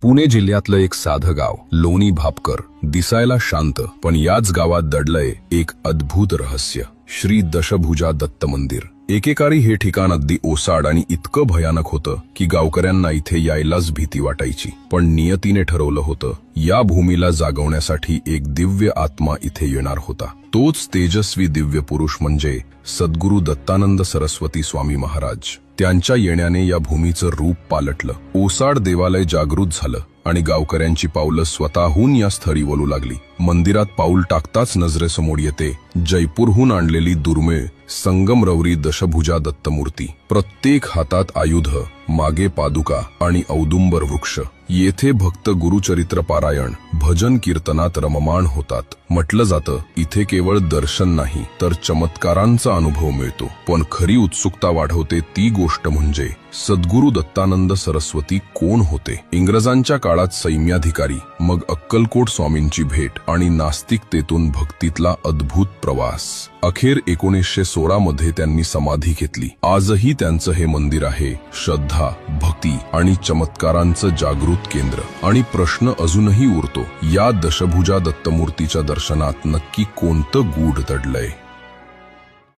पुणे जिल्ह्यातलं एक साधं गाव लोणी भापकर दिसायला शांत, पण याच गावात दडलंय एक अद्भुत रहस्य. श्री दशभुजा दत्त मंदिर. एकेकाळी हे ठिकाण अगदी ओसाड आणि इतकं भयानक होतं की गावकऱ्यांना इथे यायलाच भीती वाटायची. पण नियतीने ठरवलं होतं या भूमीला जागवण्यासाठी एक दिव्य आत्मा इथे येणार होता. तोच तेजस्वी दिव्य पुरुष म्हणजे सद्गुरू दत्तानंद सरस्वती स्वामी महाराज. त्यांच्या येण्याने या भूमीचं रूप पालटलं. ओसाड देवालय जागृत झालं आणि गावकऱ्यांची पावलं स्वतःहून या स्थळी वळू लागली. मंदिरात पाऊल टाकताच नजरेसमोर येते जयपूरहून आणलेली दुर्मिळ संगमरवरी दशभुजा दत्तमूर्ती. प्रत्येक हातात आयुध, मागे पादुका आणि औदुंबर वृक्ष. येथे भक्त गुरुचरित्र पारायण, भजन कीर्तनात रममाण होतात. म्हटलं जातं इथे केवळ दर्शन नाही तर चमत्कारांचा अनुभव मिळतो. पण खरी उत्सुकता वाढवते ती गोष्ट म्हणजे सद्गुरू दत्तानंद सरस्वती कोण होते. इंग्रजांच्या काळात सैन्याधिकारी, मग अक्कलकोट स्वामींची भेट आणि नास्तिकतेतून भक्तीतला अद्भुत प्रवास. अखेर 1916 मध्ये त्यांनी समाधी घेतली. आजही त्यांचं हे मंदिर आहे श्रद्धा, भक्ती आणि चमत्कारांचं जागृत केंद्र. आणि प्रश्न अजूनही उरतो, या दशभुजा दत्तमूर्तीच्या दर्शनात नक्की कोणतं गूढ दडलंय.